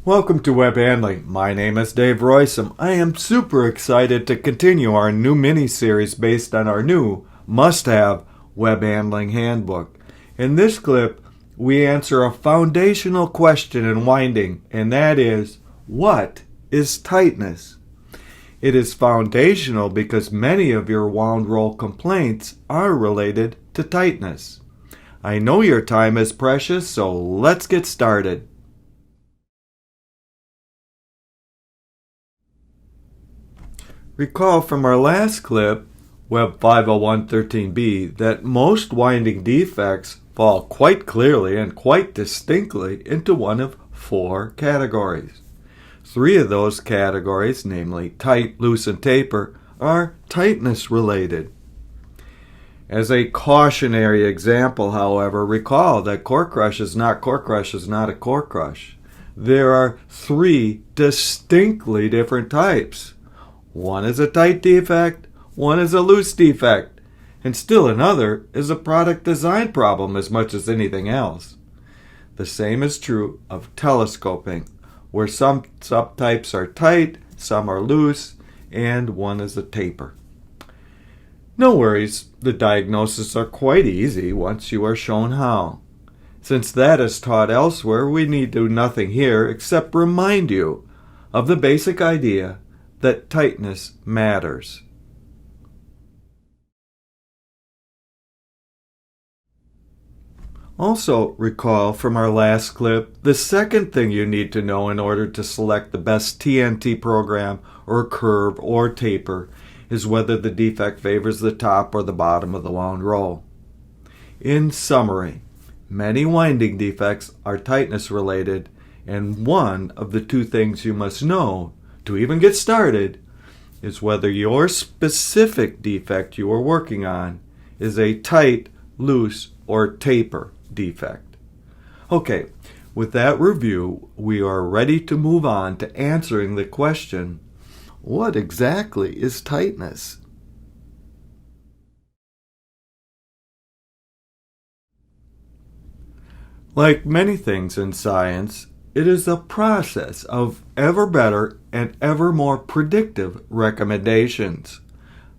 Welcome to Web Handling. My name is Dave Roysam. I am super excited to continue our new mini-series based on our new must-have Web Handling Handbook. In this clip, we answer a foundational question in winding, and that is, what is tightness? It is foundational because many of your wound roll complaints are related to tightness. I know your time is precious, so let's get started. Recall from our last clip, Web50113b, that most winding defects fall quite clearly and quite distinctly into one of four categories. Three of those categories, namely tight, loose, and taper, are tightness related. As a cautionary example, however, recall that core crush is not a core crush. There are three distinctly different types. One is a tight defect, one is a loose defect, and still another is a product design problem as much as anything else. The same is true of telescoping, where some subtypes are tight, some are loose, and one is a taper. No worries, the diagnoses are quite easy once you are shown how. Since that is taught elsewhere, we need do nothing here except remind you of the basic idea that tightness matters. Also recall from our last clip, the second thing you need to know in order to select the best TNT program or curve or taper is whether the defect favors the top or the bottom of the wound roll. In summary, many winding defects are tightness related, and one of the two things you must know to even get started is whether your specific defect you are working on is a tight, loose, or taper defect. Okay, with that review, we are ready to move on to answering the question, what exactly is tightness? Like many things in science, it is a process of ever better and ever more predictive recommendations.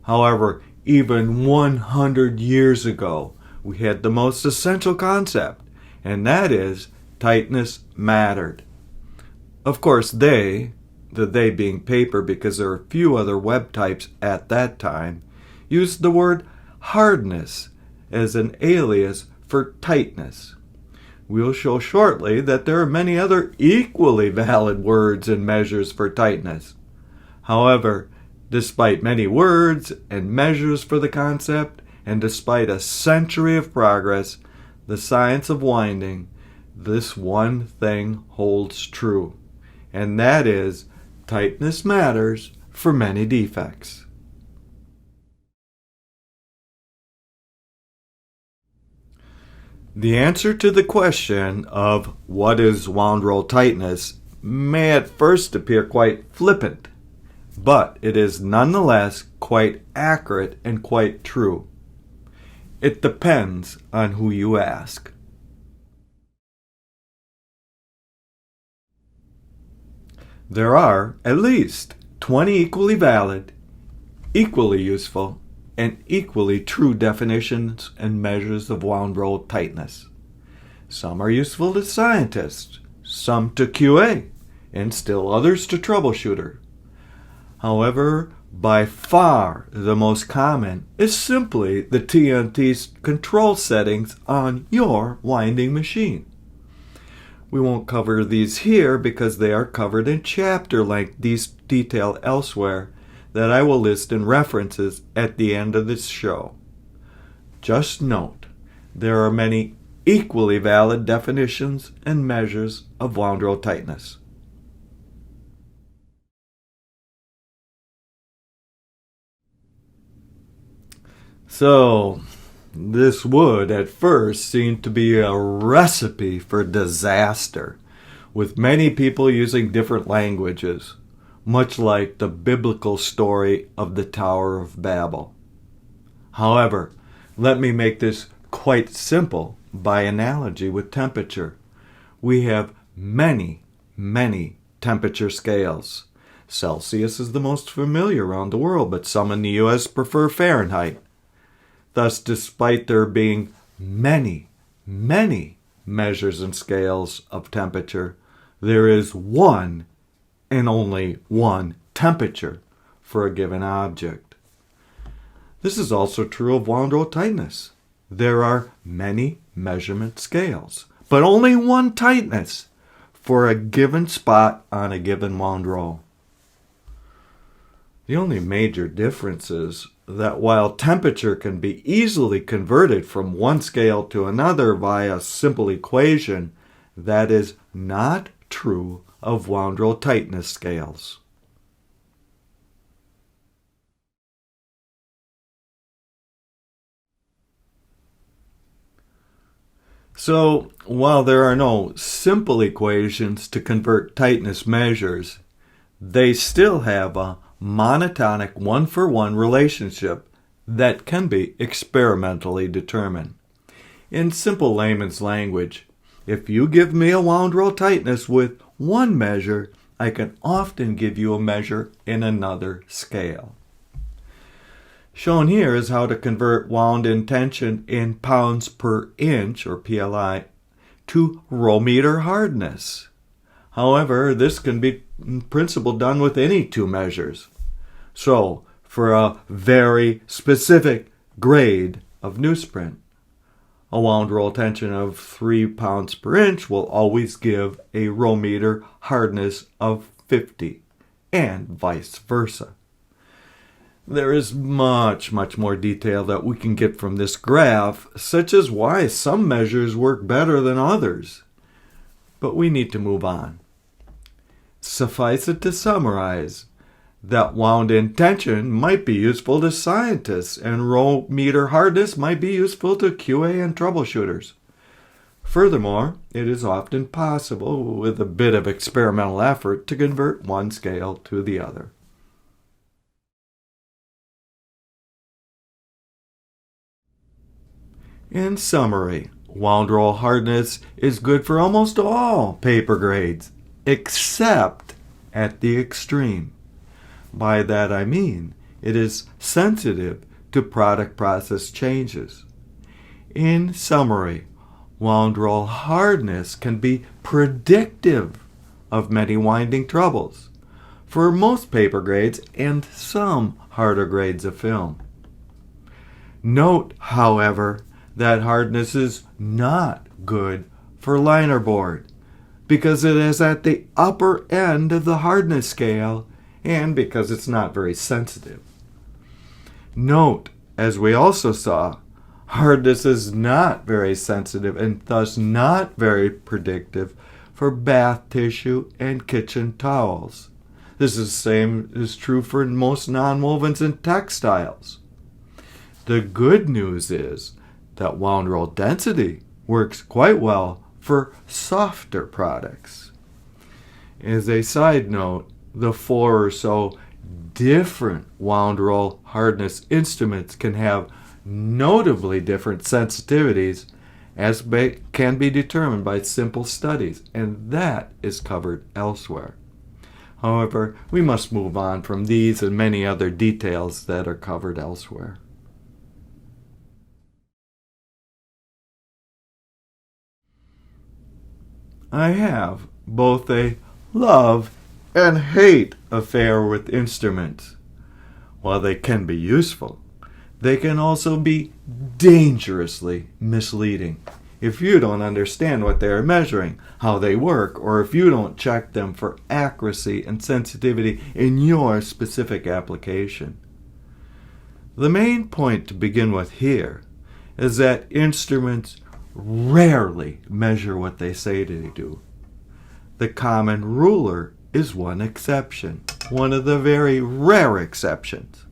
However, even 100 years ago, we had the most essential concept, and that is tightness mattered. Of course, the they being paper because there are few other web types at that time, used the word hardness as an alias for tightness. We'll show shortly that there are many other equally valid words and measures for tightness. However, despite many words and measures for the concept, and despite a century of progress, the science of winding, this one thing holds true, and that is tightness matters for many defects. The answer to the question of what is wound roll tightness may at first appear quite flippant, but it is nonetheless quite accurate and quite true. It depends on who you ask. There are at least 20 equally valid, equally useful, and equally true definitions and measures of wound roll tightness. Some are useful to scientists, some to QA, and still others to troubleshooter. However, by far the most common is simply the TNT's control settings on your winding machine. We won't cover these here because they are covered in chapter length detail elsewhere that I will list in references at the end of this show. Just note, there are many equally valid definitions and measures of wound roll tightness. So, this would at first seem to be a recipe for disaster, with many people using different languages, much like the biblical story of the Tower of Babel. However, let me make this quite simple by analogy with temperature. We have many many temperature scales. Celsius is the most familiar around the world, but some in the U.S. prefer Fahrenheit. Thus, despite there being many measures and scales of temperature, there is one and only one temperature for a given object. This is also true of wound roll tightness. There are many measurement scales, but only one tightness for a given spot on a given wound roll. The only major difference is that while temperature can be easily converted from one scale to another via a simple equation, that is not true of wound roll tightness scales. So, while there are no simple equations to convert tightness measures, they still have a monotonic one-for-one relationship that can be experimentally determined. In simple layman's language, if you give me a wound roll tightness with one measure, I can often give you a measure in another scale. Shown here is how to convert wound in tension in pounds per inch, or PLI, to row meter hardness. However, this can be in principle done with any two measures. So, for a very specific grade of newsprint, a wound roll tension of 3 pounds per inch will always give a row meter hardness of 50, and vice versa. There is much more detail that we can get from this graph, such as why some measures work better than others. But we need to move on. Suffice it to summarize that wound in tension might be useful to scientists, and row meter hardness might be useful to QA and troubleshooters. Furthermore, it is often possible, with a bit of experimental effort, to convert one scale to the other. In summary, wound roll hardness is good for almost all paper grades, except at the extreme. By that I mean it is sensitive to product process changes. In summary, wound roll hardness can be predictive of many winding troubles for most paper grades and some harder grades of film. Note, however, that hardness is not good for linerboard because it is at the upper end of the hardness scale and because it's not very sensitive. Note, as we also saw, hardness is not very sensitive and thus not very predictive for bath tissue and kitchen towels. This is the same is true for most nonwovens and textiles. The good news is that wound roll density works quite well for softer products. As a side note, the 4 or so different wound roll hardness instruments can have notably different sensitivities, as can be determined by simple studies, and that is covered elsewhere. However, we must move on from these and many other details that are covered elsewhere. I have both a love and hate affair with instruments. While they can be useful, they can also be dangerously misleading if you don't understand what they are measuring, how they work, or if you don't check them for accuracy and sensitivity in your specific application. The main point to begin with here is that instruments rarely measure what they say they do. The common ruler is one exception, one of the very rare exceptions.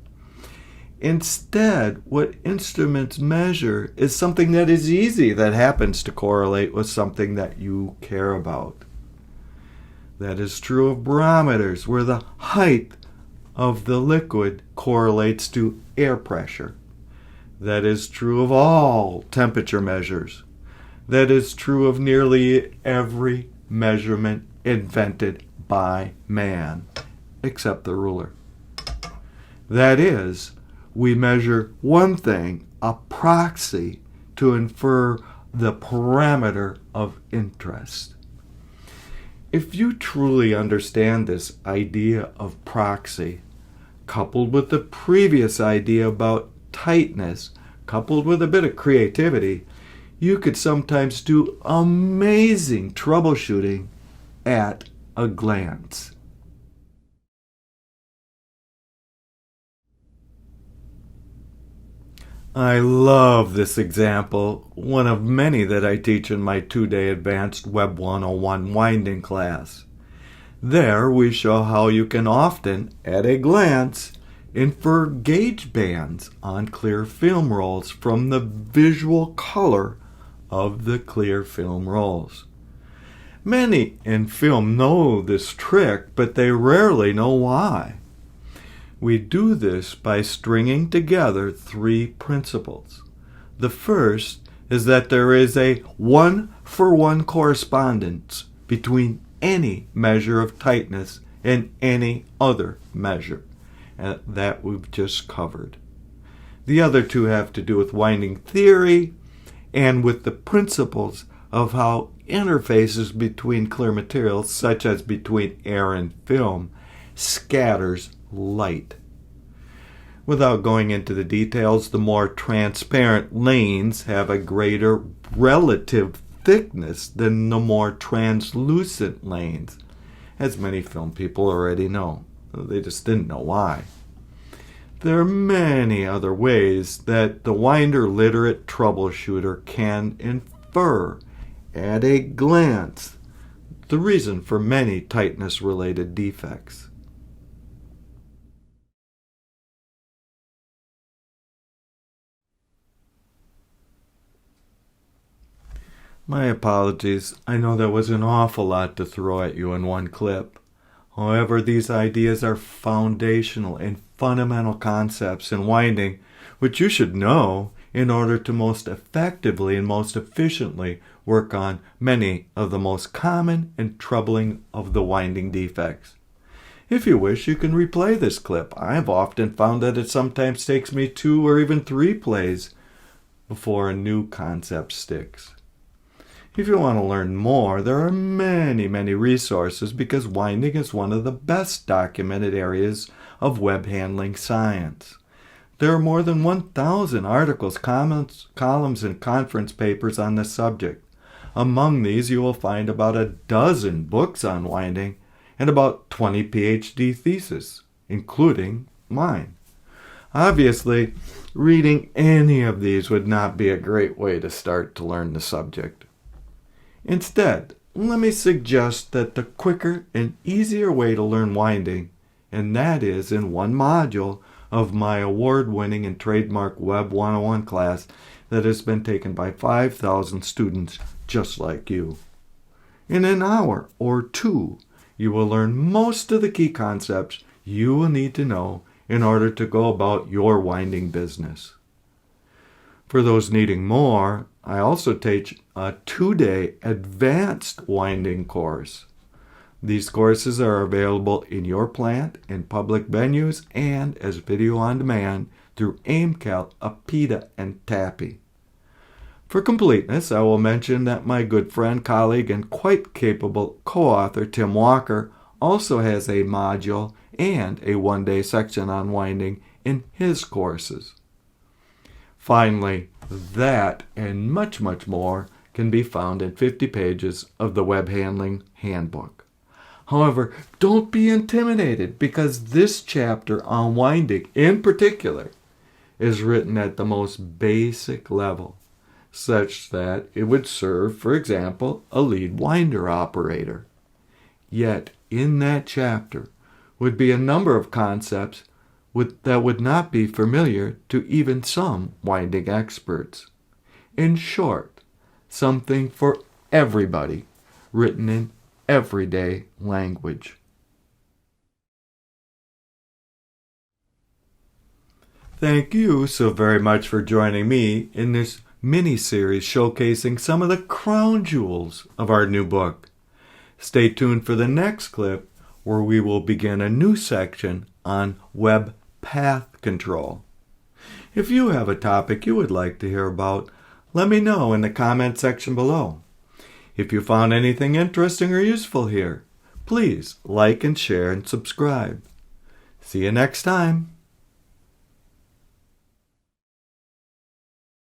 Instead, what instruments measure is something that is easy, that happens to correlate with something that you care about. That is true of barometers, where the height of the liquid correlates to air pressure. That is true of all temperature measures. That is true of nearly every measurement invented by man, except the ruler. That is, we measure one thing, a proxy, to infer the parameter of interest. If you truly understand this idea of proxy, coupled with the previous idea about tightness, coupled with a bit of creativity, you could sometimes do amazing troubleshooting at a glance. I love this example, one of many that I teach in my 2-day advanced Web 101 winding class. There we show how you can often, at a glance, infer gauge bands on clear film rolls from the visual color of the clear film rolls. Many in film know this trick, but they rarely know why. We do this by stringing together 3 principles. The first is that there is a 1-for-1 correspondence between any measure of tightness and any other measure that we've just covered. The other 2 have to do with winding theory and with the principles of how interfaces between clear materials, such as between air and film, scatters light. Without going into the details, the more transparent lanes have a greater relative thickness than the more translucent lanes, as many film people already know. They just didn't know why. There are many other ways that the winder-literate troubleshooter can infer at a glance the reason for many tightness-related defects. My apologies. I know that was an awful lot to throw at you in one clip. However, these ideas are foundational and fundamental concepts in winding, which you should know in order to most effectively and most efficiently work on many of the most common and troubling of the winding defects. If you wish, you can replay this clip. I've often found that it sometimes takes me 2 or even 3 plays before a new concept sticks. If you want to learn more, there are many resources because winding is one of the best documented areas of web handling science. There are more than 1,000 articles, comments, columns, and conference papers on the subject. Among these, you will find about a dozen books on winding and about 20 PhD theses, including mine. Obviously, reading any of these would not be a great way to start to learn the subject. Instead, let me suggest that the quicker and easier way to learn winding, and that is in one module of my award-winning and trademark Web 101 class that has been taken by 5,000 students just like you. In an hour or 2, you will learn most of the key concepts you will need to know in order to go about your winding business. For those needing more, I also teach a 2-day advanced winding course. These courses are available in your plant, in public venues, and as video on demand through AIMCAL, APITTA, and TAPPI. For completeness, I will mention that my good friend, colleague, and quite capable co-author Tim Walker also has a module and a 1-day section on winding in his courses. Finally, that and much more can be found in 50 pages of the Web Handling Handbook. However, don't be intimidated because this chapter on winding in particular is written at the most basic level, such that it would serve, for example, a lead winder operator. Yet, in that chapter would be a number of concepts that would not be familiar to even some winding experts. In short, something for everybody, written in everyday language. Thank you so very much for joining me in this mini-series showcasing some of the crown jewels of our new book. Stay tuned for the next clip where we will begin a new section on web path control. If you have a topic you would like to hear about, let me know in the comment section below. If you found anything interesting or useful here, please like and share and subscribe. See you next time.